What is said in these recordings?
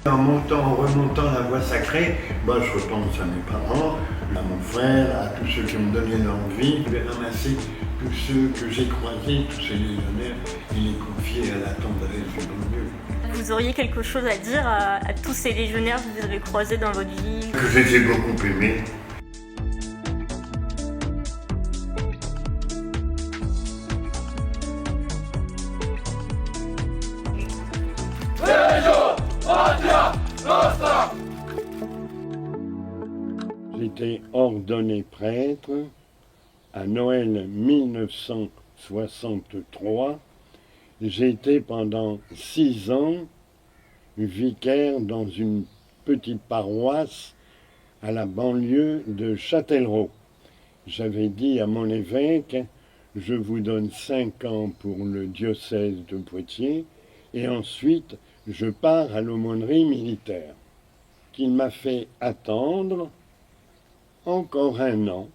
En remontant la voie sacrée, je repense à mes parents, à mon frère, à tous ceux qui me donnaient leur vie. Je vais ramasser tous ceux que j'ai croisés, tous ces légionnaires, et les confier à la tendresse du bon Dieu. Vous auriez quelque chose à dire à tous ces légionnaires que vous avez croisés dans votre vie? Que je les ai beaucoup aimés. J'étais ordonné prêtre à Noël 1963. J'ai été pendant 6 ans vicaire dans une petite paroisse à la banlieue de Châtellerault. J'avais dit à mon évêque, je vous donne 5 ans pour le diocèse de Poitiers et ensuite je pars à l'aumônerie militaire, qu'il m'a fait attendre encore 1 an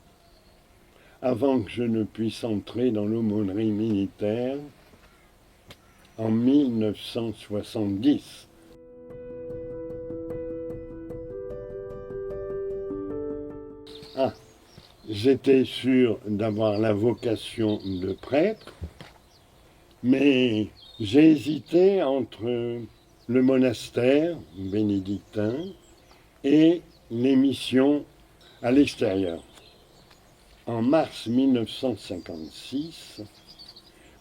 avant que je ne puisse entrer dans l'aumônerie militaire en 1970. J'étais sûr d'avoir la vocation de prêtre, mais j'ai hésité entre le monastère bénédictin et les missions à l'extérieur. En mars 1956,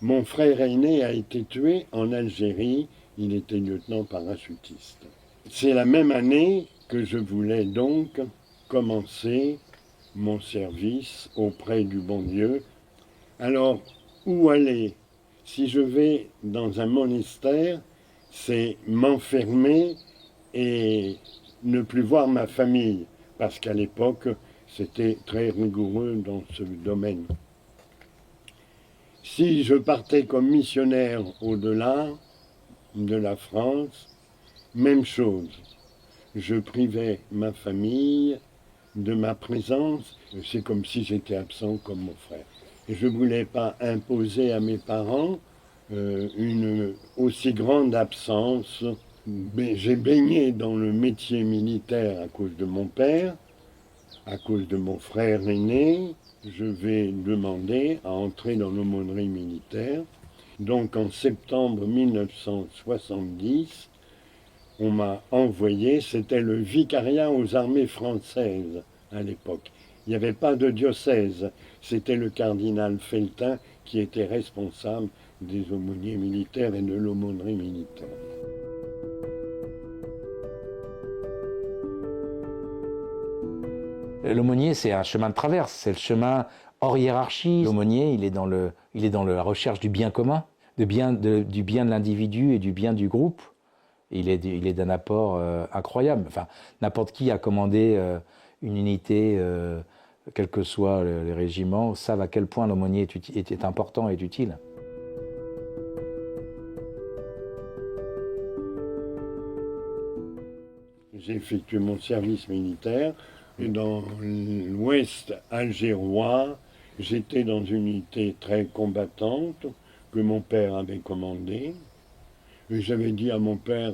mon frère aîné a été tué en Algérie. Il était lieutenant parachutiste. C'est la même année que je voulais donc commencer mon service auprès du bon Dieu. Alors, où aller? Si je vais dans un monastère, c'est m'enfermer et ne plus voir ma famille, parce qu'à l'époque, c'était très rigoureux dans ce domaine. Si je partais comme missionnaire au-delà de la France, même chose. Je privais ma famille de ma présence. C'est comme si j'étais absent comme mon frère. Et je ne voulais pas imposer à mes parents une aussi grande absence. Mais j'ai baigné dans le métier militaire à cause de mon père, à cause de mon frère aîné. Je vais demander à entrer dans l'aumônerie militaire. Donc en septembre 1970, on m'a envoyé, c'était le vicariat aux armées françaises à l'époque. Il n'y avait pas de diocèse, c'était le cardinal Feltin qui était responsable des aumôniers militaires et de l'aumônerie militaire. L'aumônier, c'est un chemin de traverse, c'est le chemin hors hiérarchie. L'aumônier, il est dans la recherche du bien commun, du bien de l'individu et du bien du groupe. Il est d'un apport incroyable. Enfin, n'importe qui a commandé une unité, quels que soient les régiments, savent à quel point l'aumônier est important et utile. J'ai effectué mon service militaire et dans l'ouest algérois, j'étais dans une unité très combattante que mon père avait commandée. Et j'avais dit à mon père,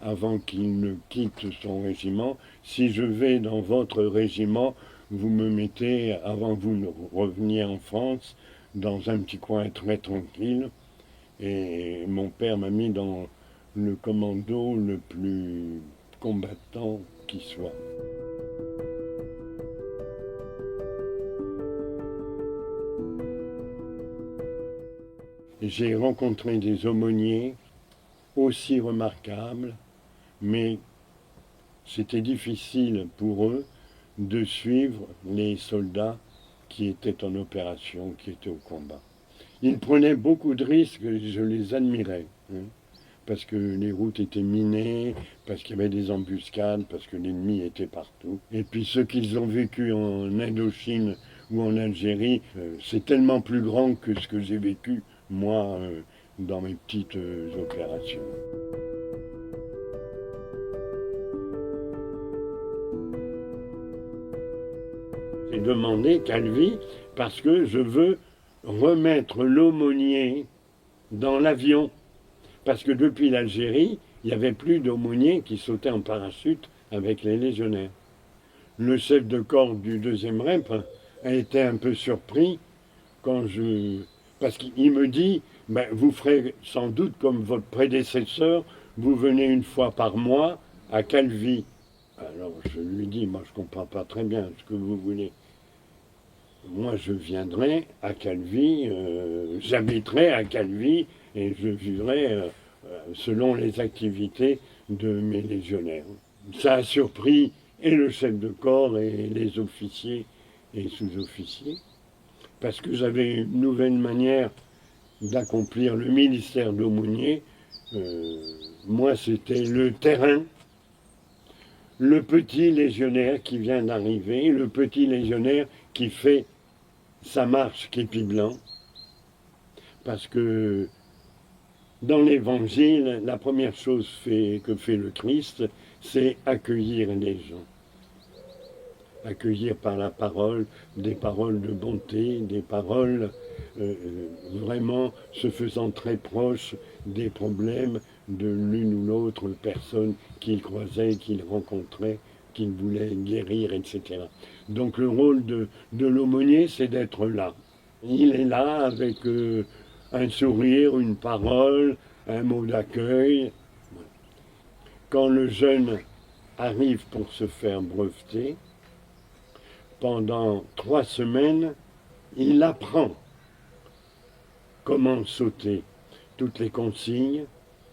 avant qu'il ne quitte son régiment, si je vais dans votre régiment, vous me mettez, avant que vous ne reveniez en France, dans un petit coin très tranquille. Et mon père m'a mis dans le commando le plus combattant qui soit. J'ai rencontré des aumôniers aussi remarquables, mais c'était difficile pour eux de suivre les soldats qui étaient en opération, qui étaient au combat. Ils prenaient beaucoup de risques et je les admirais, parce que les routes étaient minées, parce qu'il y avait des embuscades, parce que l'ennemi était partout. Et puis ceux qu'ils ont vécu en Indochine ou en Algérie, c'est tellement plus grand que ce que j'ai vécu, moi, dans mes petites opérations. J'ai demandé Calvi parce que je veux remettre l'aumônier dans l'avion. Parce que depuis l'Algérie, il n'y avait plus d'aumôniers qui sautaient en parachute avec les légionnaires. Le chef de corps du 2e rep a été un peu surpris parce qu'il me dit, ben, vous ferez sans doute comme votre prédécesseur, vous venez une fois par mois à Calvi. Alors je lui dis, moi je ne comprends pas très bien ce que vous voulez. Moi je viendrai à Calvi, j'habiterai à Calvi et je vivrai selon les activités de mes légionnaires. Ça a surpris et le chef de corps et les officiers et sous-officiers, parce que j'avais une nouvelle manière d'accomplir le ministère d'aumônier. Moi, c'était le terrain, le petit légionnaire qui vient d'arriver, le petit légionnaire qui fait sa marche képi blanc, parce que dans l'Évangile, la première chose que fait le Christ, c'est accueillir les gens. Accueillir par la parole, des paroles de bonté, des paroles vraiment se faisant très proches des problèmes de l'une ou l'autre personne qu'il croisait, qu'il rencontrait, qu'il voulait guérir, etc. Donc le rôle de l'aumônier, c'est d'être là. Il est là avec un sourire, une parole, un mot d'accueil. Quand le jeune arrive pour se faire breveter, pendant 3 semaines, il apprend comment sauter, toutes les consignes,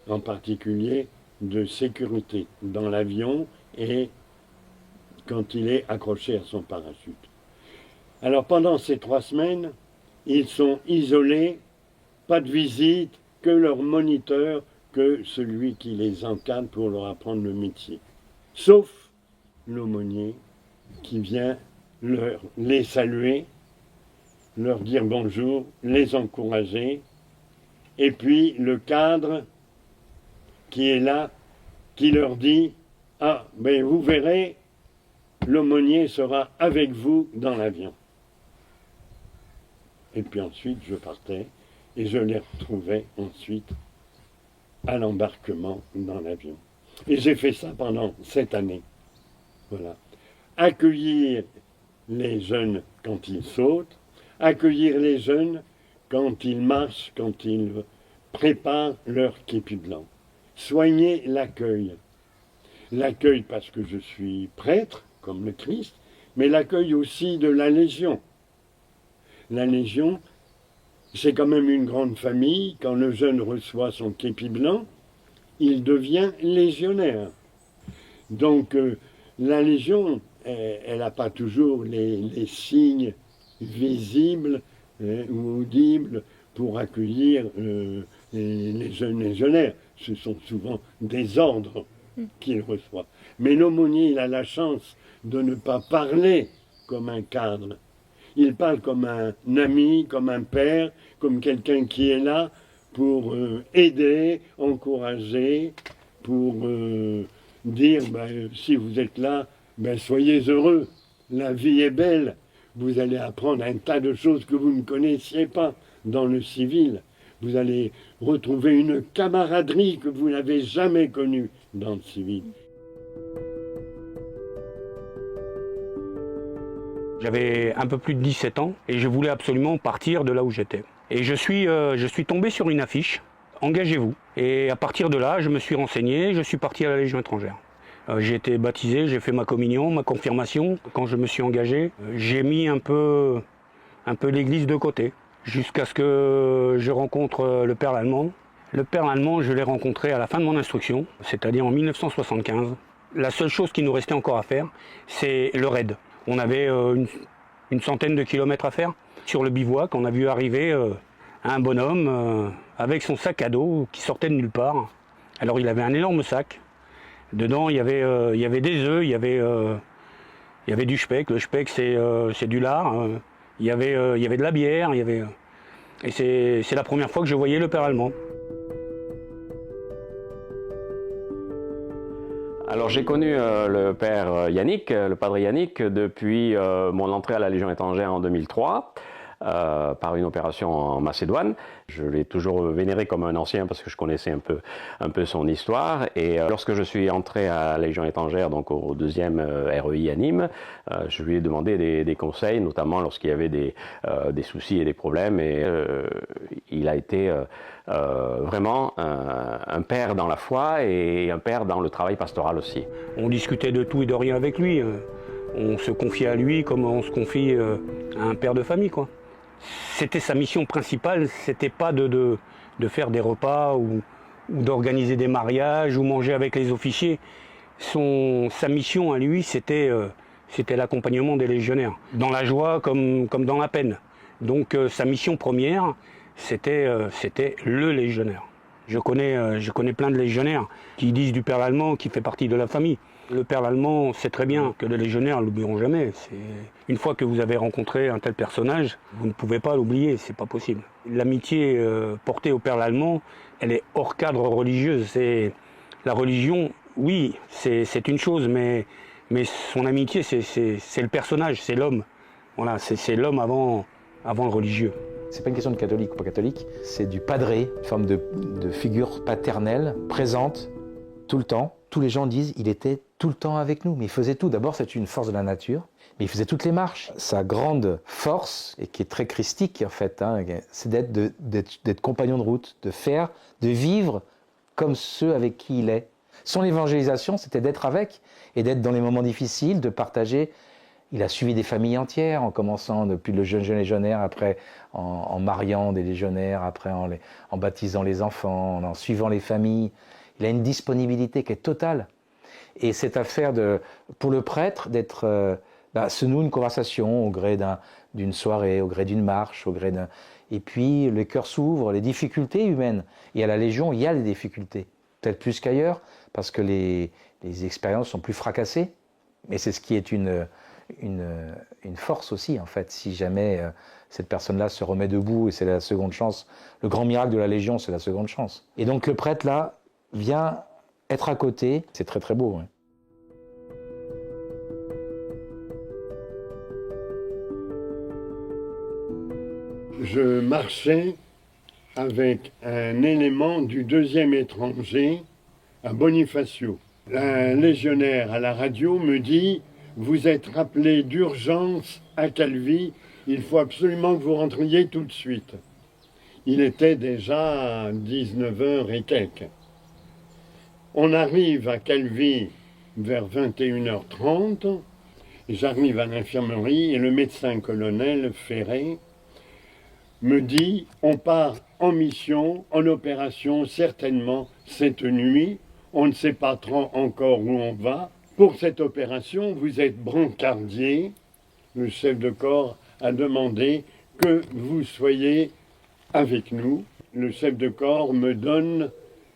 en particulier de sécurité dans l'avion et quand il est accroché à son parachute. Alors pendant ces 3 semaines, ils sont isolés, pas de visite, que leur moniteur, que celui qui les encadre pour leur apprendre le métier. Sauf l'aumônier qui vient les saluer, leur dire bonjour, les encourager, et puis le cadre qui est là, qui leur dit « Ah, ben vous verrez, l'aumônier sera avec vous dans l'avion. » Et puis ensuite, je partais et je les retrouvais ensuite à l'embarquement dans l'avion. Et j'ai fait ça pendant 7 années. Voilà. Accueillir les jeunes quand ils sautent, accueillir les jeunes quand ils marchent, quand ils préparent leur képi blanc. Soigner l'accueil. L'accueil parce que je suis prêtre, comme le Christ, mais l'accueil aussi de la Légion. La Légion, c'est quand même une grande famille. Quand le jeune reçoit son képi blanc, il devient légionnaire. Donc la Légion, elle n'a pas toujours les signes visibles ou audibles pour accueillir les jeunes légionnaires. Ce sont souvent des ordres qu'il reçoit. Mais l'aumônier, il a la chance de ne pas parler comme un cadre. Il parle comme un ami, comme un père, comme quelqu'un qui est là pour aider, encourager, pour dire si vous êtes là, soyez heureux, la vie est belle, vous allez apprendre un tas de choses que vous ne connaissiez pas dans le civil. Vous allez retrouver une camaraderie que vous n'avez jamais connue dans le civil. J'avais un peu plus de 17 ans et je voulais absolument partir de là où j'étais. Et je suis tombé sur une affiche, engagez-vous. Et à partir de là, je me suis renseigné, je suis parti à la Légion étrangère. J'ai été baptisé, j'ai fait ma communion, ma confirmation. Quand je me suis engagé, j'ai mis un peu l'église de côté, jusqu'à ce que je rencontre le père Lallemand. Le père Lallemand, je l'ai rencontré à la fin de mon instruction, c'est-à-dire en 1975. La seule chose qui nous restait encore à faire, c'est le raid. On avait une centaine de kilomètres à faire. Sur le bivouac, on a vu arriver un bonhomme avec son sac à dos qui sortait de nulle part. Alors il avait un énorme sac. Dedans, il y avait des œufs, il y avait du speck. Le speck, c'est du lard. Il y avait de la bière. Et c'est la première fois que je voyais le père Lallemand. Alors j'ai connu le père Yannick, le padre Yannick, depuis mon entrée à la Légion étrangère en 2003. par une opération en Macédoine. Je l'ai toujours vénéré comme un ancien parce que je connaissais un peu son histoire. Et lorsque je suis entré à la Légion étrangère, donc au 2e REI à Nîmes, je lui ai demandé des conseils, notamment lorsqu'il y avait des soucis et des problèmes. Et il a été vraiment un père dans la foi et un père dans le travail pastoral aussi. On discutait de tout et de rien avec lui. On se confiait à lui comme on se confie à un père de famille, quoi. C'était sa mission principale, c'était pas de faire des repas ou d'organiser des mariages ou manger avec les officiers. Sa mission à lui, c'était l'accompagnement des légionnaires, dans la joie comme dans la peine. Donc sa mission première, c'était le légionnaire. Je connais plein de légionnaires qui disent du père Lallemand qui fait partie de la famille. Le père Lallemand sait très bien que les légionnaires ne l'oublieront jamais. Une fois que vous avez rencontré un tel personnage, vous ne pouvez pas l'oublier, c'est pas possible. L'amitié portée au père Lallemand, elle est hors cadre religieux. La religion, oui, c'est une chose, mais son amitié, c'est le personnage, c'est l'homme. Voilà, c'est l'homme avant le religieux. C'est pas une question de catholique ou pas catholique, c'est du padré, une forme de figure paternelle, présente, tout le temps. Tous les gens disent il était tout le temps avec nous, mais il faisait tout. D'abord, c'est une force de la nature, mais il faisait toutes les marches. Sa grande force, et qui est très christique en fait, c'est d'être compagnon de route, de vivre comme ceux avec qui il est. Son évangélisation, c'était d'être avec, et d'être dans les moments difficiles, de partager. Il a suivi des familles entières, en commençant depuis le jeune légionnaire, après en mariant des légionnaires, après en baptisant les enfants, en suivant les familles. Il a une disponibilité qui est totale. Et cette affaire pour le prêtre d'être, se noue une conversation au gré d'une soirée, au gré d'une marche, et puis le cœur s'ouvre, les difficultés humaines. Et à la Légion, il y a des difficultés, peut-être plus qu'ailleurs, parce que les expériences sont plus fracassées. Mais c'est ce qui est une force aussi, en fait, si jamais cette personne-là se remet debout, et c'est la seconde chance. Le grand miracle de la Légion, c'est la seconde chance. Et donc le prêtre, là, vient être à côté, c'est très très beau. Je marchais avec un élément du 2e étranger à Bonifacio. Un légionnaire à la radio me dit « Vous êtes rappelé d'urgence à Calvi, il faut absolument que vous rentriez tout de suite. » Il était déjà 19h et quelques. On arrive à Calvi vers 21h30, j'arrive à l'infirmerie et le médecin-colonel Ferré me dit « On part en mission, en opération, certainement cette nuit, on ne sait pas trop encore où on va. Pour cette opération, vous êtes brancardier. » Le chef de corps a demandé que vous soyez avec nous. Le chef de corps me donne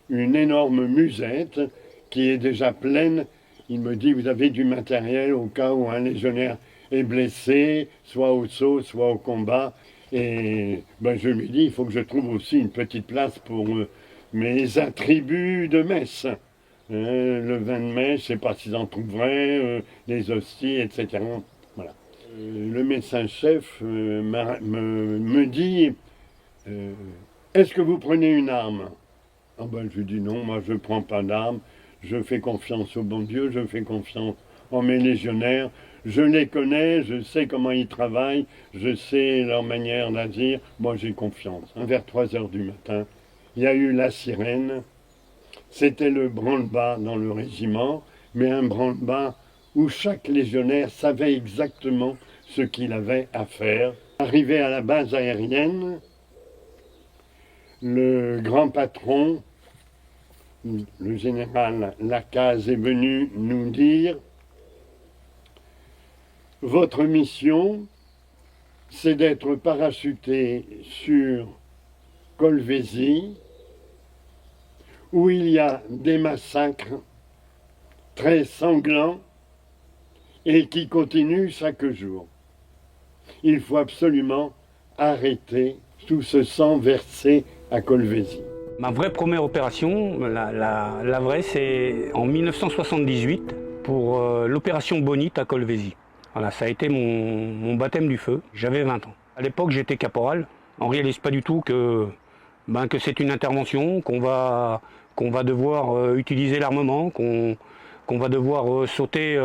une énorme musette qui est déjà pleine. Il me dit, vous avez du matériel au cas où un légionnaire est blessé, soit au saut, soit au combat. Et je lui dis, il faut que je trouve aussi une petite place pour mes attributs de messe. Le vin de messe, je ne sais pas s'ils en trouveraient, les hosties, etc. Voilà. Le médecin-chef me dit, est-ce que vous prenez une arme ? Je lui dis non, moi je ne prends pas d'armes, je fais confiance au bon Dieu, je fais confiance en mes légionnaires, je les connais, je sais comment ils travaillent, je sais leur manière d'agir, moi j'ai confiance. Vers 3h du matin, il y a eu la sirène, c'était le branle-bas dans le régiment, mais un branle-bas où chaque légionnaire savait exactement ce qu'il avait à faire. Arrivé à la base aérienne, le grand patron, le général Lacaze, est venu nous dire « Votre mission, c'est d'être parachuté sur Colvézi, où il y a des massacres très sanglants et qui continuent chaque jour. Il faut absolument arrêter tout ce sang versé à Colvézi. » Ma vraie première opération, la vraie, c'est en 1978 pour l'opération Bonite à Colvézi. Voilà, ça a été mon baptême du feu. J'avais 20 ans. À l'époque, j'étais caporal. On ne réalise pas du tout que c'est une intervention, qu'on va devoir utiliser l'armement, qu'on va devoir sauter.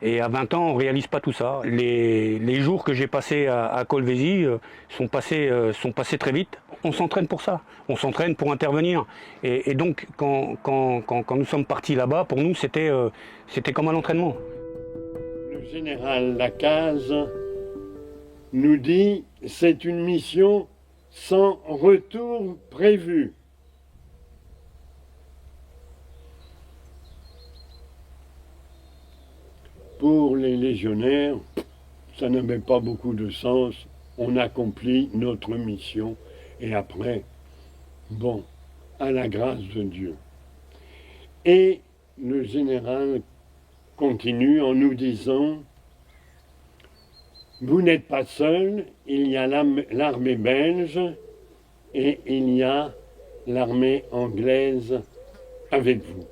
Et à 20 ans, on ne réalise pas tout ça. Les jours que j'ai passés à Kolwezi sont passés très vite. On s'entraîne pour ça, on s'entraîne pour intervenir. Et donc, quand nous sommes partis là-bas, pour nous, c'était comme un entraînement. Le général Lacaze nous dit « c'est une mission sans retour prévu ». Pour les légionnaires, ça n'avait pas beaucoup de sens. On accomplit notre mission et après, bon, à la grâce de Dieu. Et le général continue en nous disant « Vous n'êtes pas seul, il y a l'armée belge et il y a l'armée anglaise avec vous.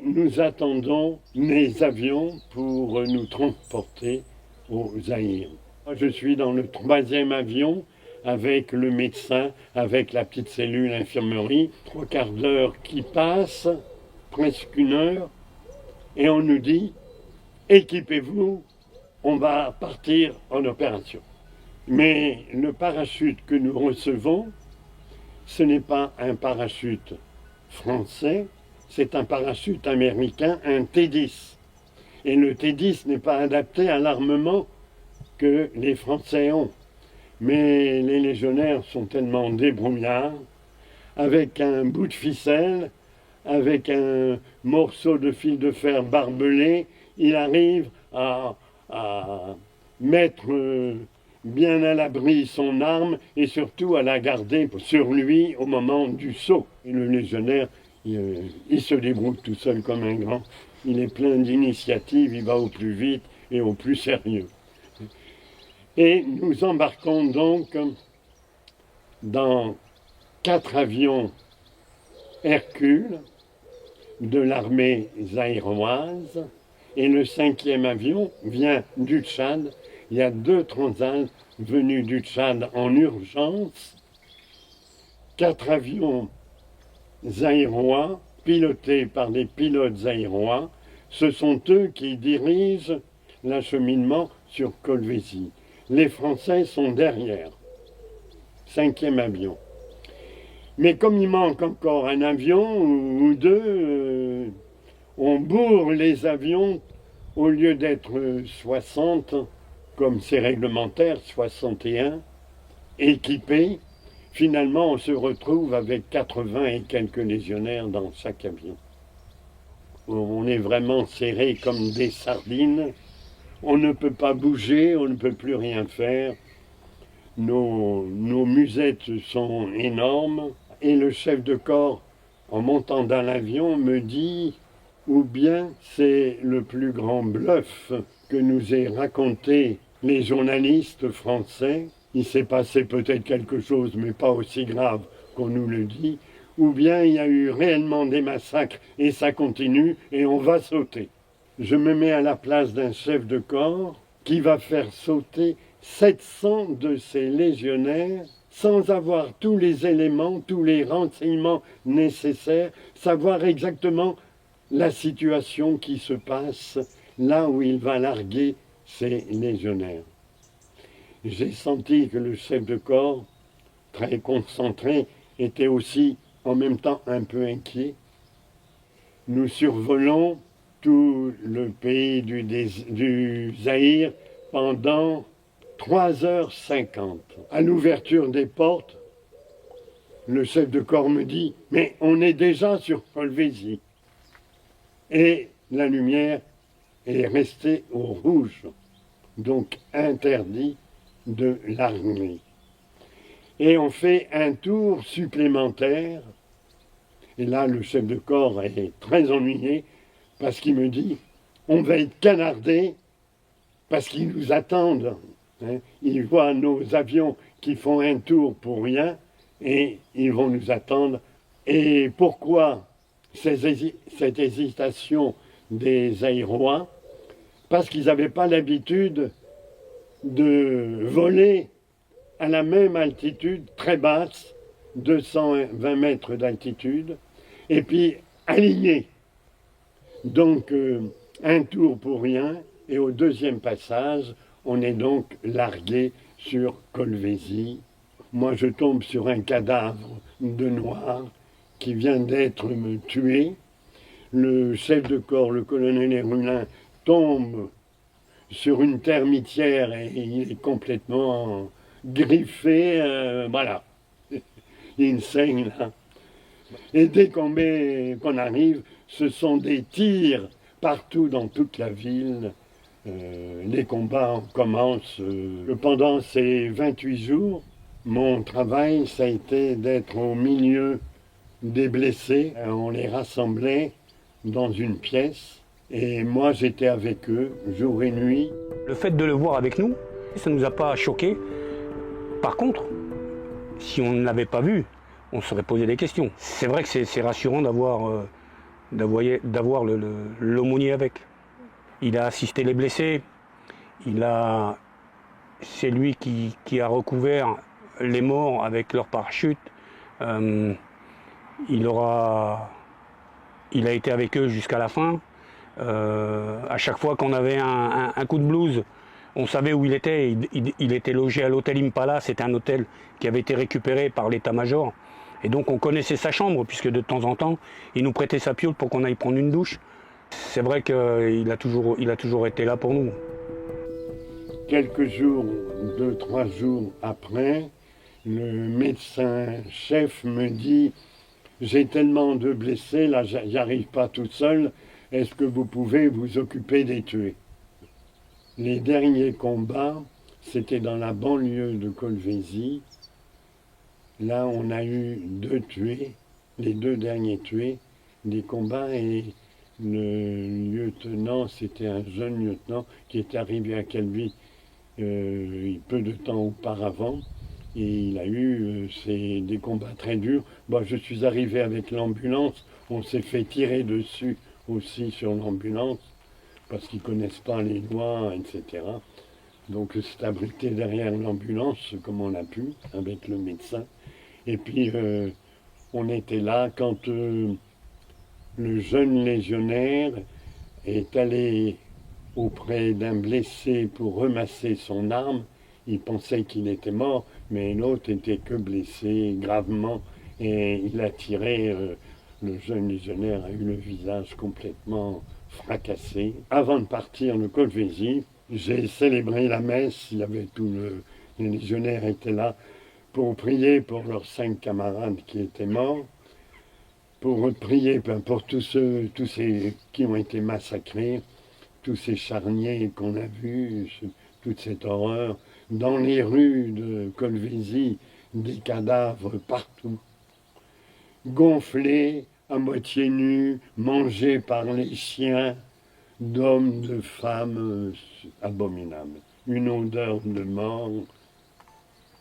Nous attendons les avions pour nous transporter au Zaïre. Je suis dans le 3e avion avec le médecin, avec la petite cellule infirmerie, 3/4 d'heure qui passe, presque 1 heure, et on nous dit « Équipez-vous, on va partir en opération ». Mais le parachute que nous recevons, ce n'est pas un parachute français, c'est un parachute américain, un T-10. Et le T-10 n'est pas adapté à l'armement que les Français ont. Mais les légionnaires sont tellement débrouillards, avec un bout de ficelle, avec un morceau de fil de fer barbelé, il arrive à mettre bien à l'abri son arme et surtout à la garder sur lui au moment du saut. Et le légionnaire, il se débrouille tout seul comme un grand. Il est plein d'initiatives, il va au plus vite et au plus sérieux. Et nous embarquons donc dans 4 avions Hercule de l'armée zaïroise et le 5e avion vient du Tchad. Il y a 2 Transals venus du Tchad en urgence. 4 avions zaïrois, pilotés par des pilotes zaïrois, ce sont eux qui dirigent l'acheminement sur Kolwezi. Les Français sont derrière, 5e avion. Mais comme il manque encore un avion ou 2, on bourre les avions, au lieu d'être 60, comme c'est réglementaire, 61, équipés. Finalement, on se retrouve avec 80 et quelques légionnaires dans chaque avion. On est vraiment serré comme des sardines. On ne peut pas bouger, on ne peut plus rien faire. Nos musettes sont énormes. Et le chef de corps, en montant dans l'avion, me dit « Ou bien c'est le plus grand bluff que nous aient raconté les journalistes français. Il s'est passé peut-être quelque chose, mais pas aussi grave qu'on nous le dit. Ou bien il y a eu réellement des massacres et ça continue et on va sauter. » Je me mets à la place d'un chef de corps qui va faire sauter 700 de ses légionnaires sans avoir tous les éléments, tous les renseignements nécessaires, savoir exactement la situation qui se passe là où il va larguer ses légionnaires. J'ai senti que le chef de corps, très concentré, était aussi en même temps un peu inquiet. Nous survolons tout le pays du Zaïre pendant 3h50. À l'ouverture des portes, le chef de corps me dit « Mais on est déjà sur Kolwezi ». Et la lumière est restée au rouge, donc interdit de l'armée. Et on fait un tour supplémentaire. Et là, le chef de corps est très ennuyé parce qu'il me dit « On va être canardés parce qu'ils nous attendent. » Ils voient nos avions qui font un tour pour rien et ils vont nous attendre. Et pourquoi cette hésitation des Zaïrois? Parce qu'ils n'avaient pas l'habitude de voler à la même altitude, très basse, 220 mètres d'altitude, et puis alignés. Donc un tour pour rien, et au deuxième passage, on est donc largué sur Colvézi. Moi, je tombe sur un cadavre de noir qui vient d'être tué. Le chef de corps, le colonel Hérulin, tombe sur une termitière et il est complètement griffé. Voilà, il saigne là. Et dès qu'on arrive, ce sont des tirs partout dans toute la ville. Les combats commencent. Pendant ces 28 jours, mon travail, ça a été d'être au milieu des blessés. On les rassemblait dans une pièce et moi j'étais avec eux jour et nuit. Le fait de le voir avec nous, ça ne nous a pas choqués. Par contre, si on ne l'avait pas vu, on se serait posé des questions. C'est vrai que c'est rassurant d'avoir l'aumônier avec. Il a assisté les blessés, c'est lui qui a recouvert les morts avec leur parachute. Il a été avec eux jusqu'à la fin. À chaque fois qu'on avait un coup de blues, on savait où il était. Il était logé à l'hôtel Impala. C'était un hôtel qui avait été récupéré par l'état-major. Et donc on connaissait sa chambre, puisque de temps en temps, il nous prêtait sa pioule pour qu'on aille prendre une douche. C'est vrai qu'il a toujours été là pour nous. Quelques jours, 2-3 jours après, le médecin-chef me dit « J'ai tellement de blessés, là j'y arrive pas tout seul, est-ce que vous pouvez vous occuper des tués ?» Les derniers combats, c'était dans la banlieue de Colvézi. Là, on a eu 2 tués, les 2 derniers tués, des combats, et le lieutenant, c'était un jeune lieutenant qui est arrivé à Calvi peu de temps auparavant, et il a eu des combats très durs. Bon, je suis arrivé avec l'ambulance, on s'est fait tirer dessus aussi sur l'ambulance, parce qu'ils ne connaissent pas les lois, etc. Donc c'est abrité derrière l'ambulance, comme on a pu, avec le médecin. Et puis on était là quand le jeune légionnaire est allé auprès d'un blessé pour remasser son arme. Il pensait qu'il était mort, mais l'autre était que blessé gravement, et il a tiré. Le jeune légionnaire a eu le visage complètement fracassé. Avant de partir de Colvézi, j'ai célébré la messe. Il y avait les légionnaires étaient là pour prier pour leurs 5 camarades qui étaient morts, pour prier pour tous ceux qui ont été massacrés, tous ces charniers qu'on a vus, toute cette horreur. Dans les rues de Colvézi, des cadavres partout, gonflés, à moitié nus, mangés par les chiens, d'hommes, de femmes, abominables. Une odeur de mort,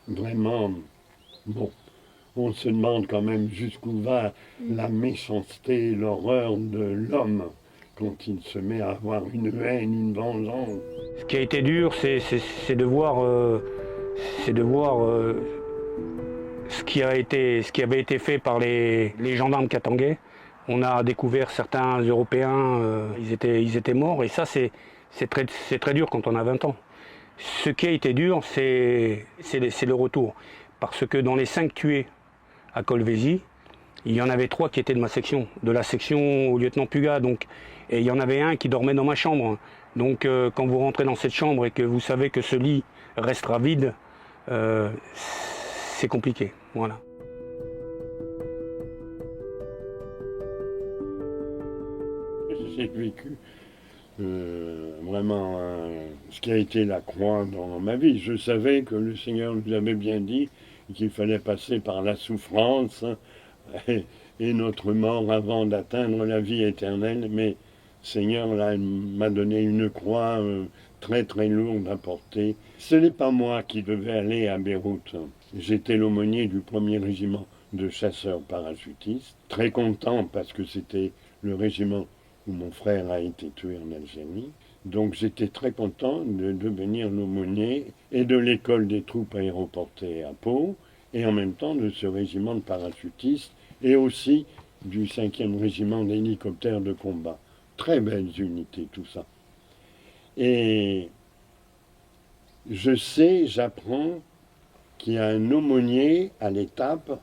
vraiment, bon. On se demande quand même jusqu'où va la méchanceté, l'horreur de l'homme quand il se met à avoir une haine, une vengeance. Ce qui a été dur, c'est de voir, ce qui avait été fait par les gendarmes katangais. On a découvert certains Européens, ils étaient morts, et ça c'est très dur quand on a 20 ans. Ce qui a été dur, c'est le retour. Parce que dans les 5 tués à Colvézi, il y en avait 3 qui étaient de ma section, de la section au lieutenant Puga. Et il y en avait un qui dormait dans ma chambre. Donc quand vous rentrez dans cette chambre et que vous savez que ce lit restera vide, c'est compliqué. Voilà. J'ai vécu vraiment ce qui a été la croix dans ma vie. Je savais que le Seigneur nous avait bien dit qu'il fallait passer par la souffrance et notre mort avant d'atteindre la vie éternelle. Mais Seigneur là, m'a donné une croix très très lourde à porter. Ce n'est pas moi qui devais aller à Beyrouth. J'étais l'aumônier du 1er régiment de chasseurs parachutistes. Très content parce que c'était le régiment où mon frère a été tué en Algérie. Donc j'étais très content de devenir l'aumônier et de l'école des troupes aéroportées à Pau, et en même temps de ce régiment de parachutistes, et aussi du 5e régiment d'hélicoptères de combat. Très belles unités, tout ça. Et j'apprends qu'il y a un aumônier à l'étape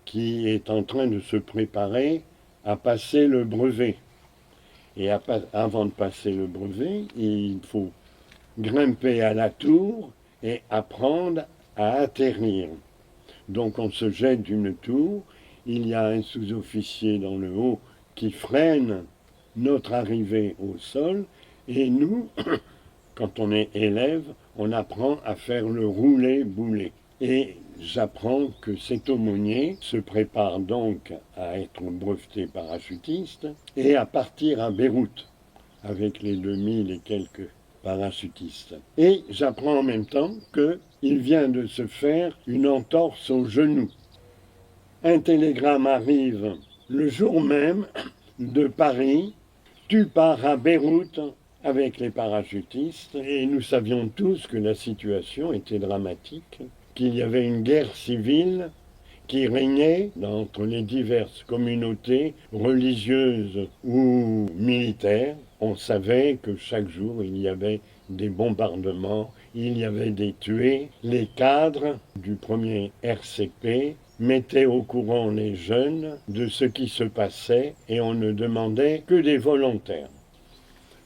qui est en train de se préparer à passer le brevet. Et avant de passer le brevet, il faut grimper à la tour et apprendre à atterrir. Donc on se jette d'une tour, il y a un sous-officier dans le haut qui freine notre arrivée au sol, et nous, quand on est élève, on apprend à faire le roulé-boulé. Et j'apprends que cet aumônier se prépare donc à être breveté parachutiste et à partir à Beyrouth avec les 2000 et quelques parachutistes. Et j'apprends en même temps qu'il vient de se faire une entorse au genou. Un télégramme arrive le jour même de Paris, tu pars à Beyrouth avec les parachutistes, et nous savions tous que la situation était dramatique, qu'il y avait une guerre civile qui régnait entre les diverses communautés religieuses ou militaires. On savait que chaque jour il y avait des bombardements, il y avait des tués. Les cadres du premier RCP mettaient au courant les jeunes de ce qui se passait, et on ne demandait que des volontaires.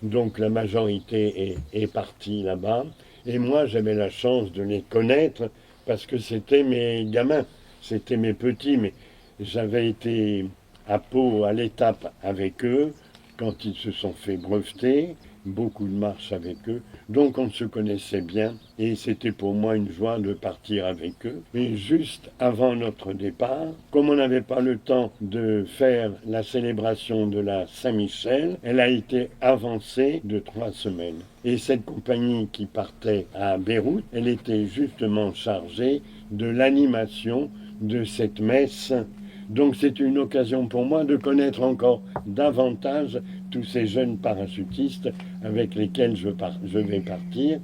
Donc la majorité est partie là-bas, et moi j'avais la chance de les connaître parce que c'était mes gamins, c'était mes petits, mais j'avais été à Pau à l'étape avec eux quand ils se sont fait breveter, beaucoup de marches avec eux, donc on se connaissait bien, et c'était pour moi une joie de partir avec eux. Et juste avant notre départ, comme on n'avait pas le temps de faire la célébration de la Saint-Michel, elle a été avancée de 3 semaines. Et cette compagnie qui partait à Beyrouth, elle était justement chargée de l'animation de cette messe. Donc c'est une occasion pour moi de connaître encore davantage tous ces jeunes parachutistes avec lesquels je vais partir.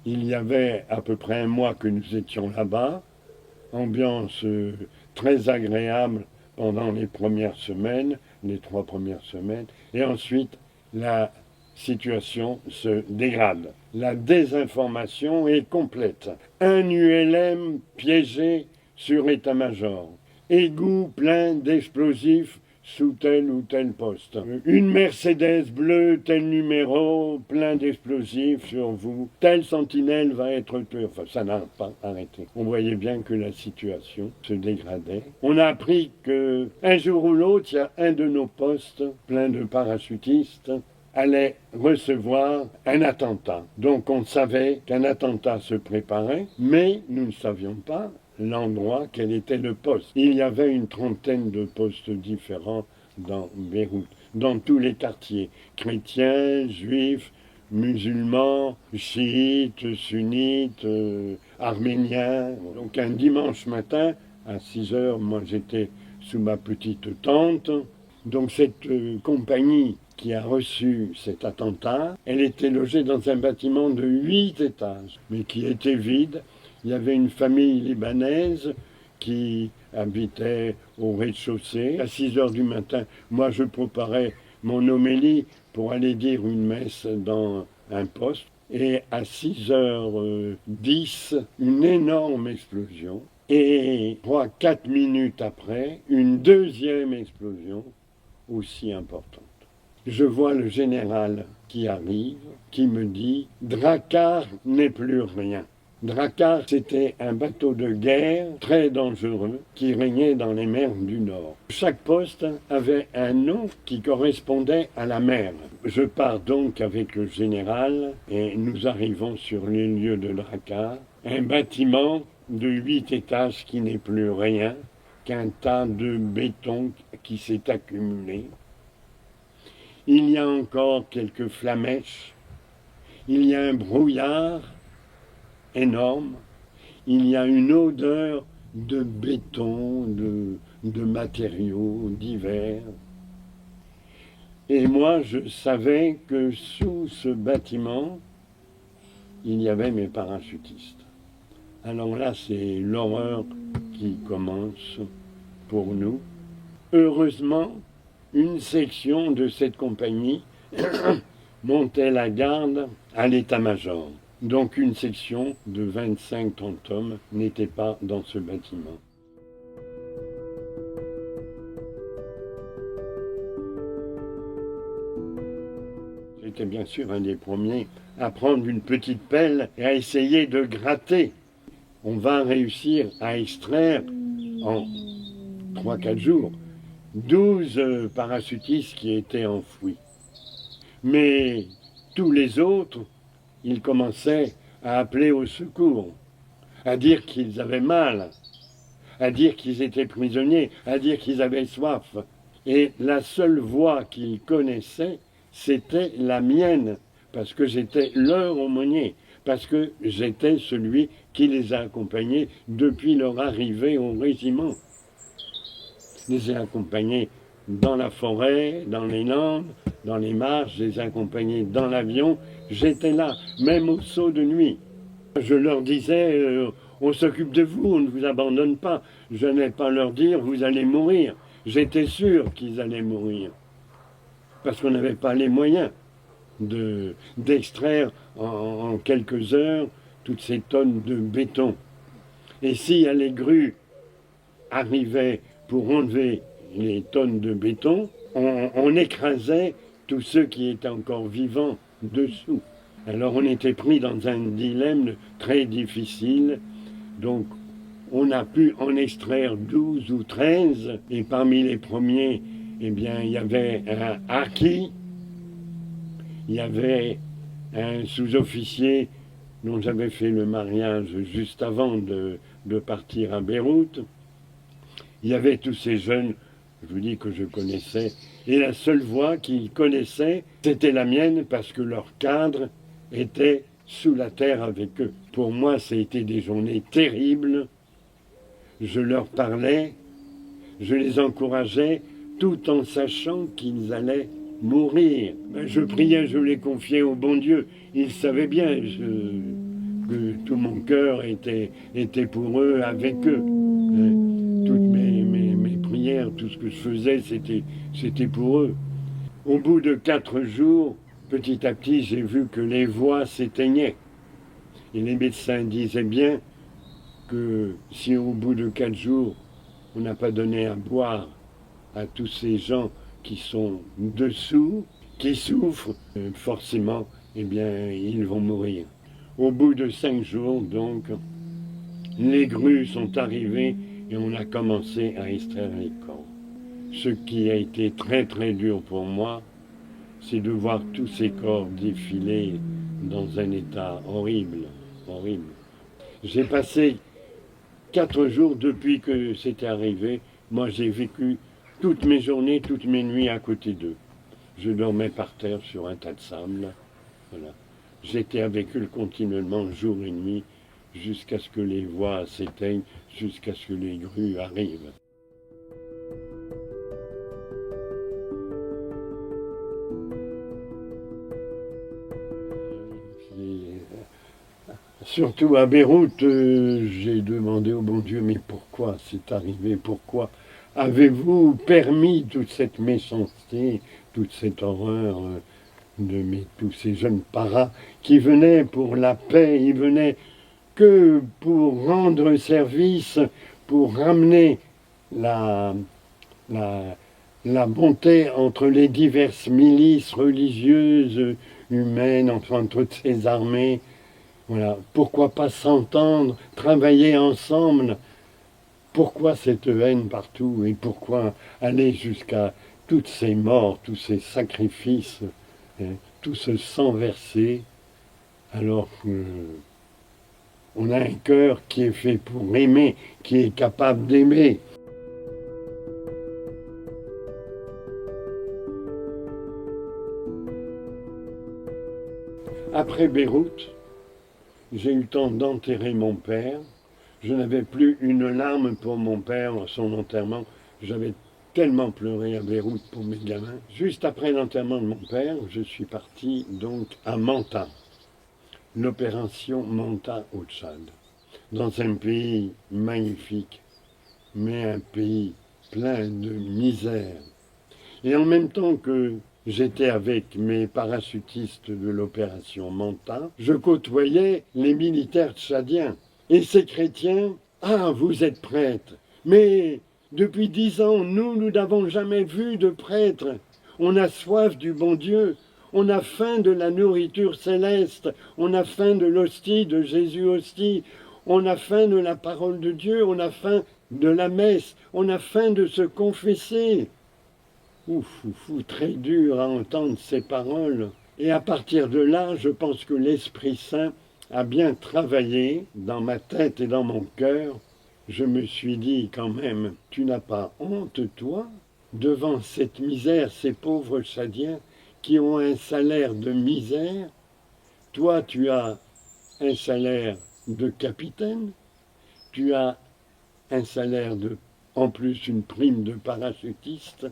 Il y avait à peu près un mois que nous étions là-bas, ambiance très agréable pendant les premières semaines, les 3 premières semaines, et ensuite la situation se dégrade. La désinformation est complète. Un ULM piégé sur état-major. Égout plein d'explosifs sous tel ou tel poste. Une Mercedes bleue, tel numéro, plein d'explosifs sur vous. Telle sentinelle va être tuée. Enfin, ça n'a pas arrêté. On voyait bien que la situation se dégradait. On a appris qu'un jour ou l'autre, il y a un de nos postes, plein de parachutistes, allait recevoir un attentat. Donc on savait qu'un attentat se préparait, mais nous ne savions pas l'endroit, quel était le poste. Il y avait une 30aine de postes différents dans Beyrouth, dans tous les quartiers, chrétiens, juifs, musulmans, chiites, sunnites, arméniens. Donc un dimanche matin, à 6 heures, moi j'étais sous ma petite tente. Donc cette compagnie qui a reçu cet attentat, elle était logée dans un bâtiment de 8 étages, mais qui était vide. Il y avait une famille libanaise qui habitait au rez-de-chaussée. À 6 heures du matin, moi je préparais mon homélie pour aller dire une messe dans un poste. Et à 6h10, une énorme explosion. Et 3-4 minutes après, une deuxième explosion aussi importante. Je vois le général qui arrive, qui me dit « Drakkar n'est plus rien ». Drakkar, c'était un bateau de guerre très dangereux qui régnait dans les mers du Nord. Chaque poste avait un nom qui correspondait à la mer. Je pars donc avec le général et nous arrivons sur les lieux de Drakkar, un bâtiment de 8 étages qui n'est plus rien qu'un tas de béton qui s'est accumulé. Il y a encore quelques flamèches, il y a un brouillard énorme, il y a une odeur de béton, de matériaux divers. Et moi, je savais que sous ce bâtiment, il y avait mes parachutistes. Alors là, c'est l'horreur qui commence pour nous. Heureusement, une section de cette compagnie montait la garde à l'état-major. Donc une section de 25-30 hommes n'était pas dans ce bâtiment. J'étais bien sûr un des premiers à prendre une petite pelle et à essayer de gratter. On va réussir à extraire en 3-4 jours 12 parachutistes qui étaient enfouis. Mais tous les autres, ils commençaient à appeler au secours, à dire qu'ils avaient mal, à dire qu'ils étaient prisonniers, à dire qu'ils avaient soif. Et la seule voix qu'ils connaissaient, c'était la mienne, parce que j'étais leur aumônier, parce que j'étais celui qui les a accompagnés depuis leur arrivée au régiment. Je les ai accompagnés dans la forêt, dans les Landes, dans les marches, je les ai accompagnés dans l'avion. J'étais là, même au saut de nuit. Je leur disais, on s'occupe de vous, on ne vous abandonne pas. Je n'allais pas leur dire, vous allez mourir. J'étais sûr qu'ils allaient mourir. Parce qu'on n'avait pas les moyens d'extraire en quelques heures toutes ces tonnes de béton. Et si les grues arrivaient pour enlever les tonnes de béton, on écrasait tous ceux qui étaient encore vivants dessous. Alors on était pris dans un dilemme très difficile. Donc on a pu en extraire 12 ou 13. Et parmi les premiers, eh bien, il y avait un harki, il y avait un sous-officier dont j'avais fait le mariage juste avant de partir à Beyrouth. Il y avait tous ces jeunes, je vous dis que je connaissais, et la seule voix qu'ils connaissaient, c'était la mienne parce que leur cadre était sous la terre avec eux. Pour moi, ça a été des journées terribles. Je leur parlais, je les encourageais, tout en sachant qu'ils allaient mourir. Je priais, je les confiais au bon Dieu. Ils savaient bien que tout mon cœur était pour eux, avec eux. Toutes mes prières, tout ce que je faisais, c'était pour eux. Au bout de 4 jours, petit à petit, j'ai vu que les voix s'éteignaient. Et les médecins disaient bien que si au bout de 4 jours, on n'a pas donné à boire à tous ces gens qui sont dessous, qui souffrent, forcément, eh bien, ils vont mourir. Au bout de 5 jours, donc, les grues sont arrivées et on a commencé à extraire les corps. Ce qui a été très très dur pour moi, c'est de voir tous ces corps défiler dans un état horrible, horrible. J'ai passé 4 jours depuis que c'était arrivé. Moi, j'ai vécu toutes mes journées, toutes mes nuits à côté d'eux. Je dormais par terre sur un tas de sable. Voilà. J'étais avec eux continuellement, jour et nuit, jusqu'à ce que les voix s'éteignent, jusqu'à ce que les grues arrivent. Surtout à Beyrouth, j'ai demandé au bon Dieu, mais pourquoi c'est arrivé? Pourquoi avez-vous permis toute cette méchanceté, toute cette horreur de tous ces jeunes paras qui venaient pour la paix, ils venaient que pour rendre service, pour ramener la bonté entre les diverses milices religieuses, humaines, enfin toutes ces armées. Voilà. Pourquoi pas s'entendre, travailler ensemble? Pourquoi cette haine partout? Et pourquoi aller jusqu'à toutes ces morts, tous ces sacrifices, tout ce sang versé, alors qu'on a un cœur qui est fait pour aimer, qui est capable d'aimer. Après Beyrouth, j'ai eu le temps d'enterrer mon père. Je n'avais plus une larme pour mon père, son enterrement. J'avais tellement pleuré à Beyrouth pour mes gamins. Juste après l'enterrement de mon père, je suis parti donc à Manta, l'opération Manta au Tchad, dans un pays magnifique, mais un pays plein de misère. Et en même temps que j'étais avec mes parachutistes de l'opération Manta, je côtoyais les militaires tchadiens. Et ces chrétiens, « Ah, vous êtes prêtres, mais depuis 10 ans, nous n'avons jamais vu de prêtres. On a soif du bon Dieu, on a faim de la nourriture céleste, on a faim de l'hostie, de Jésus hostie, on a faim de la parole de Dieu, on a faim de la messe, on a faim de se confesser. » Ouf, très dur à entendre ces paroles. Et à partir de là, je pense que l'Esprit Saint a bien travaillé dans ma tête et dans mon cœur. Je me suis dit quand même, tu n'as pas honte, toi, devant cette misère, ces pauvres Tchadiens qui ont un salaire de misère. Toi, tu as un salaire de capitaine, tu as un salaire de, en plus, une prime de parachutiste.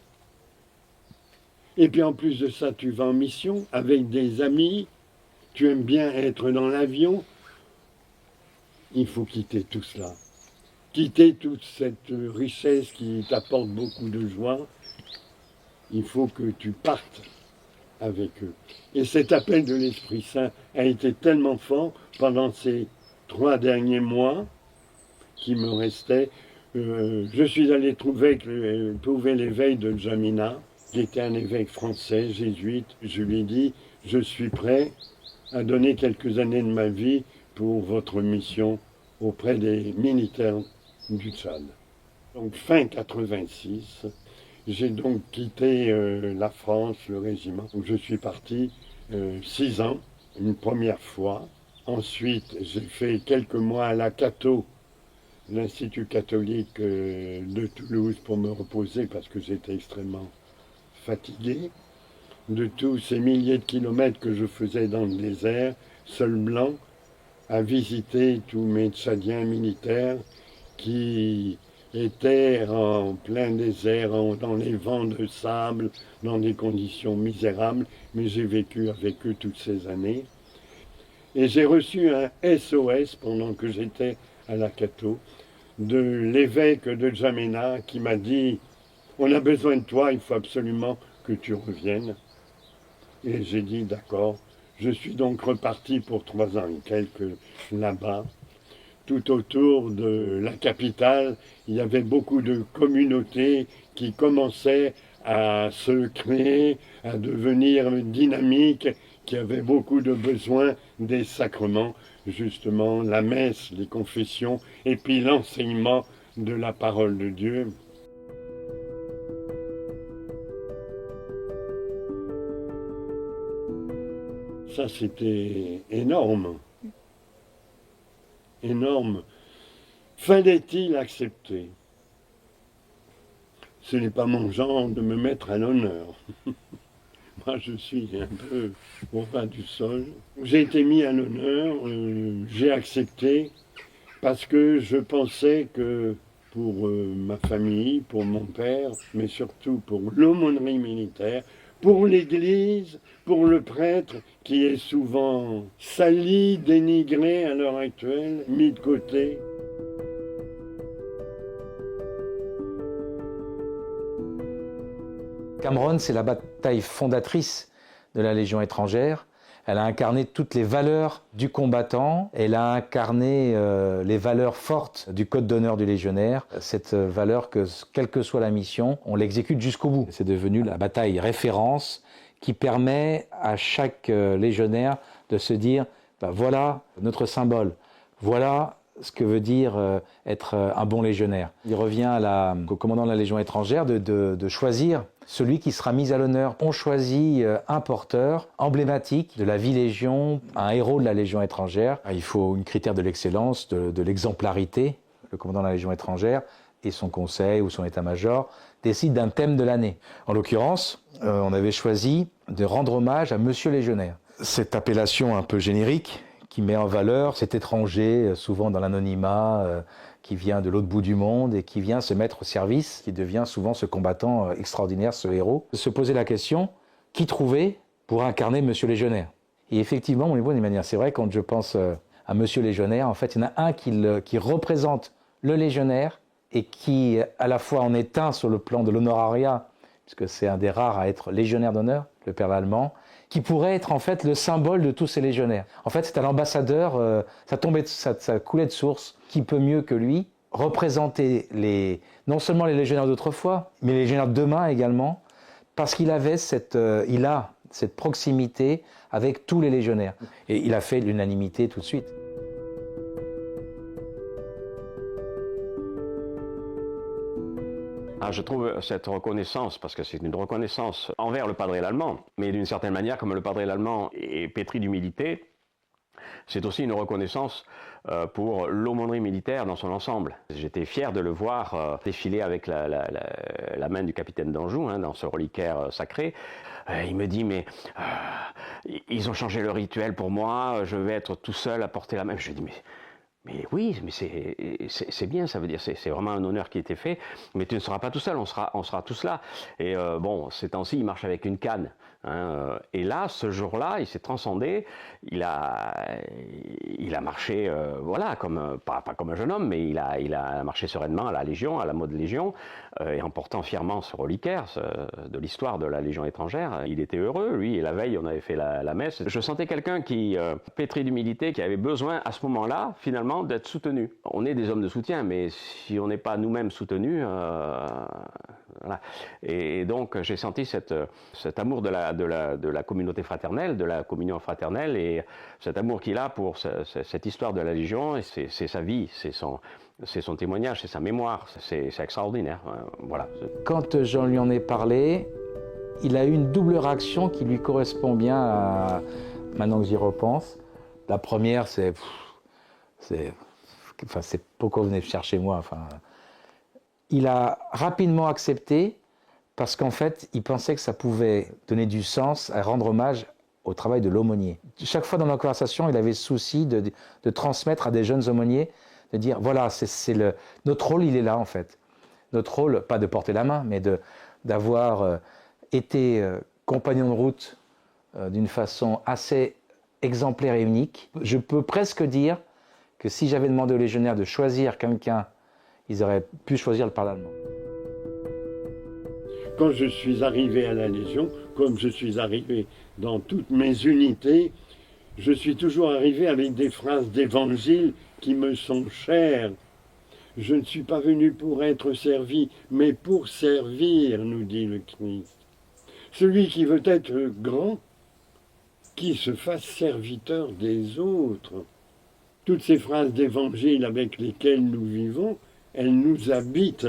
Et puis en plus de ça, tu vas en mission avec des amis, tu aimes bien être dans l'avion. Il faut quitter tout cela. Quitter toute cette richesse qui t'apporte beaucoup de joie. Il faut que tu partes avec eux. Et cet appel de l'Esprit Saint a été tellement fort pendant ces 3 derniers mois qui me restaient. Je suis allé trouver l'éveil de Djamina, qui était un évêque français, jésuite. Je lui ai dit, je suis prêt à donner quelques années de ma vie pour votre mission auprès des militaires du Tchad. Donc fin 86, j'ai donc quitté la France, le régiment, où je suis parti 6 ans, une première fois. Ensuite, j'ai fait quelques mois à la Cato, l'Institut catholique de Toulouse, pour me reposer parce que j'étais extrêmement fatigué de tous ces milliers de kilomètres que je faisais dans le désert, seul blanc, à visiter tous mes Tchadiens militaires qui étaient en plein désert, dans les vents de sable, dans des conditions misérables, mais j'ai vécu avec eux toutes ces années. Et j'ai reçu un SOS pendant que j'étais à la Cato, de l'évêque de Djamena qui m'a dit « On a besoin de toi, il faut absolument que tu reviennes. » Et j'ai dit « D'accord ». Je suis donc reparti pour 3 ans et quelques là-bas. Tout autour de la capitale, il y avait beaucoup de communautés qui commençaient à se créer, à devenir dynamiques, qui avaient beaucoup de besoins des sacrements, justement la messe, les confessions, et puis l'enseignement de la parole de Dieu. Ça, c'était énorme. Énorme. Fallait-il accepter? Ce n'est pas mon genre de me mettre à l'honneur. Moi, je suis un peu au bas du sol. J'ai été mis à l'honneur, j'ai accepté, parce que je pensais que pour ma famille, pour mon père, mais surtout pour l'aumônerie militaire, pour l'Église, pour le prêtre, qui est souvent sali, dénigré à l'heure actuelle, mis de côté. Cameron, c'est la bataille fondatrice de la Légion étrangère. Elle a incarné toutes les valeurs du combattant. Elle a incarné les valeurs fortes du code d'honneur du légionnaire. Cette valeur que, quelle que soit la mission, on l'exécute jusqu'au bout. C'est devenu la bataille référence qui permet à chaque légionnaire de se dire ben voilà notre symbole, voilà ce que veut dire être un bon légionnaire. Il revient au commandant de la Légion étrangère de choisir celui qui sera mis à l'honneur. On choisit un porteur emblématique de la vie Légion, un héros de la Légion étrangère. Il faut une critère de l'excellence, de l'exemplarité. Le commandant de la Légion étrangère et son conseil ou son état-major décident d'un thème de l'année. En l'occurrence, on avait choisi de rendre hommage à Monsieur Légionnaire. Cette appellation un peu générique qui met en valeur cet étranger, souvent dans l'anonymat, qui vient de l'autre bout du monde et qui vient se mettre au service, qui devient souvent ce combattant extraordinaire, ce héros. Se poser la question, qui trouver pour incarner Monsieur Légionnaire? Et effectivement, mon d'une manière, c'est vrai, quand je pense à Monsieur Légionnaire, en fait, il y en a un qui représente le légionnaire et qui, à la fois, en est un sur le plan de l'honorariat, puisque c'est un des rares à être légionnaire d'honneur, le père Lallemand, qui pourrait être en fait le symbole de tous ces légionnaires. En fait, c'est un ambassadeur, ça coulait de source. Qui peut mieux que lui représenter non seulement les légionnaires d'autrefois, mais les légionnaires de demain également, parce qu'il avait il a cette proximité avec tous les légionnaires. Et il a fait l'unanimité tout de suite. Je trouve cette reconnaissance, parce que c'est une reconnaissance envers le Padre Lallemand, mais d'une certaine manière, comme le Padre Lallemand est pétri d'humilité, c'est aussi une reconnaissance pour l'aumônerie militaire dans son ensemble. J'étais fier de le voir défiler avec la main du capitaine d'Anjou, dans ce reliquaire sacré. Il me dit, mais ils ont changé le rituel pour moi, je vais être tout seul à porter la main. Je dis, mais oui, mais c'est bien, ça veut dire, c'est vraiment un honneur qui a été fait, mais tu ne seras pas tout seul, on sera tous là. Et bon, ces temps-ci, il marche avec une canne. Et là, ce jour-là, il s'est transcendé, il a marché, voilà, pas comme un jeune homme, mais il a marché sereinement à la Légion, à la mode Légion, et en portant fièrement ce reliquaire de l'histoire de la Légion étrangère. Il était heureux, lui, et la veille, on avait fait la messe. Je sentais quelqu'un qui, pétri d'humilité, qui avait besoin, à ce moment-là, finalement, d'être soutenu. On est des hommes de soutien, mais si on n'est pas nous-mêmes soutenus, voilà. Et donc j'ai senti cet amour de la communauté fraternelle, de la communion fraternelle, et cet amour qu'il a pour cette histoire de la Légion, et c'est sa vie, c'est son témoignage, c'est sa mémoire, c'est extraordinaire. Voilà. Quand j'en lui en ai parlé, il a eu une double réaction qui lui correspond bien maintenant que j'y repense. La première, c'est pourquoi vous venez chercher moi. Il a rapidement accepté parce qu'en fait, il pensait que ça pouvait donner du sens à rendre hommage au travail de l'aumônier. Chaque fois dans nos conversations, il avait souci de transmettre à des jeunes aumôniers, de dire voilà, notre rôle, il est là en fait. Notre rôle, pas de porter la main, mais d'avoir été compagnon de route d'une façon assez exemplaire et unique. Je peux presque dire que si j'avais demandé aux légionnaires de choisir quelqu'un, ils auraient pu choisir le père Lallemand. Quand je suis arrivé à la Légion, comme je suis arrivé dans toutes mes unités, je suis toujours arrivé avec des phrases d'évangile qui me sont chères. Je ne suis pas venu pour être servi, mais pour servir, nous dit le Christ. Celui qui veut être grand, qui se fasse serviteur des autres. Toutes ces phrases d'évangile avec lesquelles nous vivons, elles nous habitent.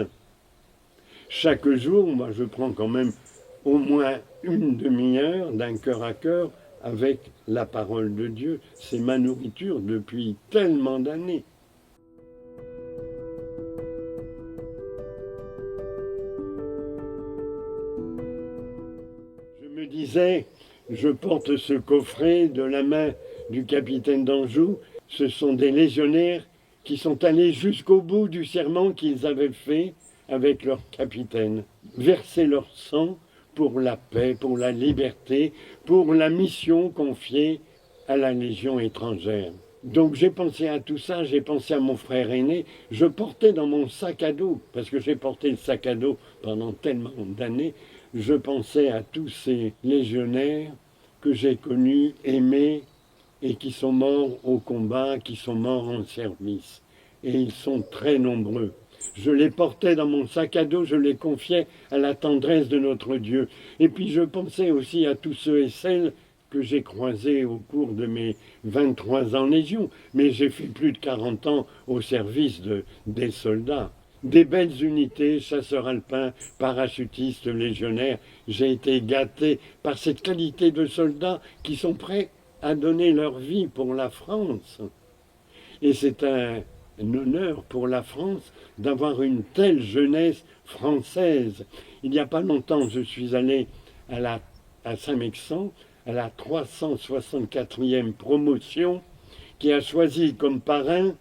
Chaque jour, moi je prends quand même au moins une demi-heure d'un cœur à cœur avec la parole de Dieu. C'est ma nourriture depuis tellement d'années. Je me disais, je porte ce coffret de la main du capitaine d'Anjou. Ce sont des légionnaires qui sont allés jusqu'au bout du serment qu'ils avaient fait avec leur capitaine, verser leur sang pour la paix, pour la liberté, pour la mission confiée à la Légion étrangère. Donc j'ai pensé à tout ça, j'ai pensé à mon frère aîné. Je portais dans mon sac à dos, parce que j'ai porté le sac à dos pendant tellement d'années, je pensais à tous ces légionnaires que j'ai connus, aimés, et qui sont morts au combat, qui sont morts en service. Et ils sont très nombreux. Je les portais dans mon sac à dos, je les confiais à la tendresse de notre Dieu. Et puis je pensais aussi à tous ceux et celles que j'ai croisés au cours de mes 23 ans en Légion. Mais j'ai fait plus de 40 ans au service des soldats. Des belles unités, chasseurs alpins, parachutistes, légionnaires. J'ai été gâté par cette qualité de soldats qui sont prêts à donner leur vie pour la France. Et c'est un honneur pour la France d'avoir une telle jeunesse française. Il n'y a pas longtemps, je suis allé à Saint-Mexan, à la 364e promotion qui a choisi comme parrain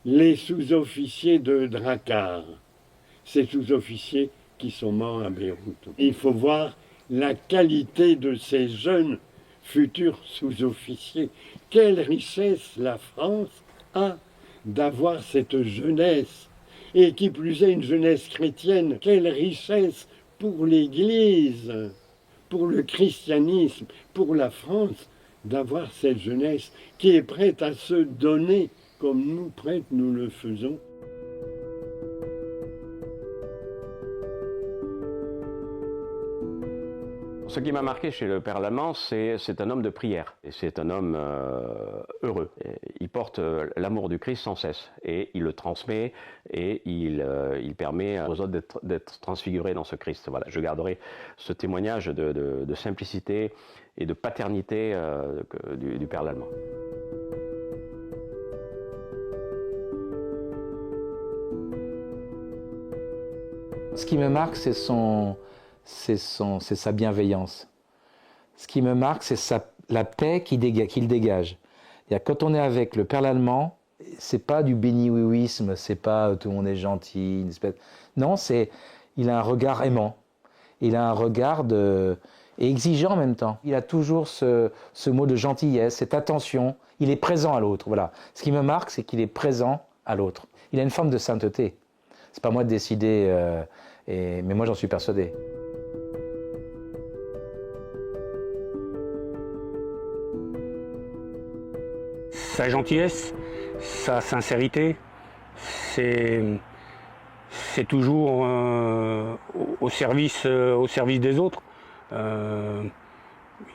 les sous-officiers de Drakkar, ces sous-officiers qui sont morts à Beyrouth. Il faut voir la qualité de ces jeunes futurs sous-officiers. Quelle richesse la France a d'avoir cette jeunesse, et qui plus est une jeunesse chrétienne. Quelle richesse pour l'Église, pour le christianisme, pour la France, d'avoir cette jeunesse qui est prête à se donner comme nous prêtes nous le faisons. Ce qui m'a marqué chez le Père Lallemand, c'est un homme de prière. Et c'est un homme heureux. Et il porte l'amour du Christ sans cesse. Et il le transmet et il permet aux autres d'être transfigurés dans ce Christ. Voilà, je garderai ce témoignage de simplicité et de paternité du Père Lallemand. Ce qui me marque, c'est sa bienveillance. Ce qui me marque, c'est la paix qu'il dégage. Quand on est avec le Père Lallemand, c'est pas du béni-oui-ouisme, c'est pas tout le monde est gentil. Non, il a un regard aimant. Il a un regard et exigeant en même temps. Il a toujours ce mot de gentillesse, cette attention. Il est présent à l'autre. Voilà. Ce qui me marque, c'est qu'il est présent à l'autre. Il a une forme de sainteté. C'est pas moi de décider, mais moi j'en suis persuadé. Sa gentillesse, sa sincérité, c'est toujours au service des autres.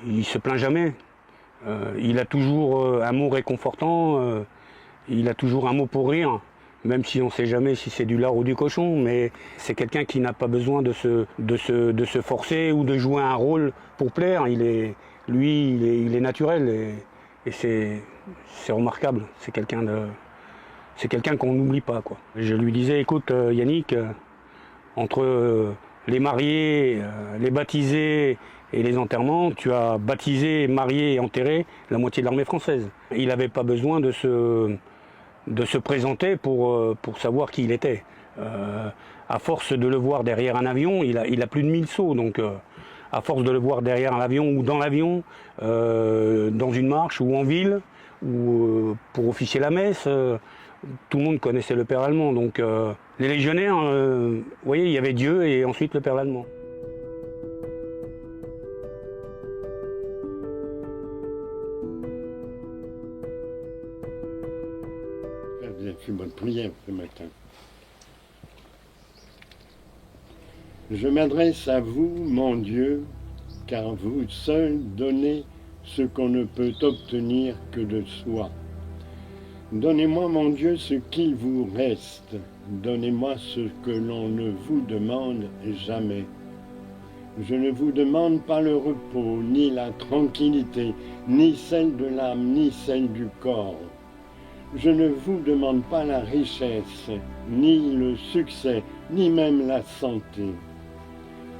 Il se plaint jamais. Il a toujours un mot réconfortant. Il a toujours un mot pour rire. Même si on ne sait jamais si c'est du lard ou du cochon, mais c'est quelqu'un qui n'a pas besoin de se forcer ou de jouer un rôle pour plaire. Il est naturel et c'est remarquable. C'est quelqu'un qu'on n'oublie pas, quoi. Je lui disais, écoute Yannick, entre les mariés, les baptisés et les enterrements, tu as baptisé, marié et enterré la moitié de l'armée française. Il n'avait pas besoin de se présenter pour savoir qui il était. À force de le voir derrière un avion, il a plus de 1000 sauts, donc à force de le voir derrière un avion ou dans l'avion, dans une marche ou en ville, ou pour officier la messe, tout le monde connaissait le Père Lallemand. Donc les légionnaires, vous voyez, il y avait Dieu et ensuite le Père Lallemand. J'ai fait bonne prière ce matin. Je m'adresse à vous, mon Dieu, car vous seul donnez ce qu'on ne peut obtenir que de soi. Donnez-moi, mon Dieu, ce qu'il vous reste. Donnez-moi ce que l'on ne vous demande jamais. Je ne vous demande pas le repos, ni la tranquillité, ni celle de l'âme, ni celle du corps. Je ne vous demande pas la richesse, ni le succès, ni même la santé.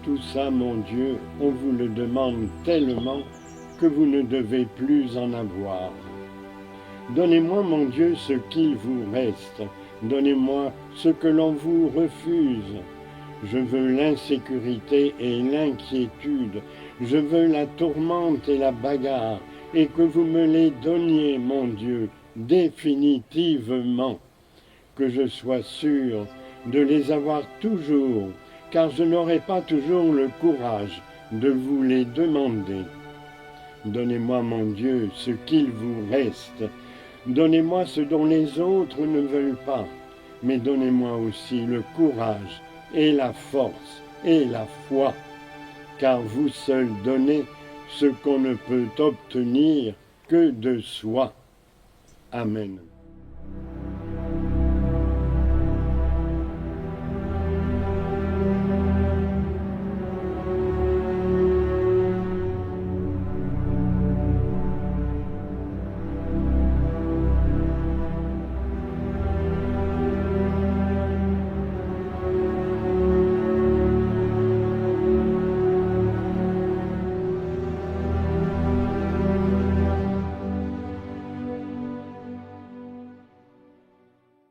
Tout ça, mon Dieu, on vous le demande tellement que vous ne devez plus en avoir. Donnez-moi, mon Dieu, ce qu'il vous reste. Donnez-moi ce que l'on vous refuse. Je veux l'insécurité et l'inquiétude. Je veux la tourmente et la bagarre, et que vous me les donniez, mon Dieu, définitivement, que je sois sûr de les avoir toujours, car je n'aurai pas toujours le courage de vous les demander. Donnez-moi, mon Dieu, ce qu'il vous reste. Donnez-moi ce dont les autres ne veulent pas, mais donnez-moi aussi le courage et la force et la foi, car vous seul donnez ce qu'on ne peut obtenir que de soi. Amen.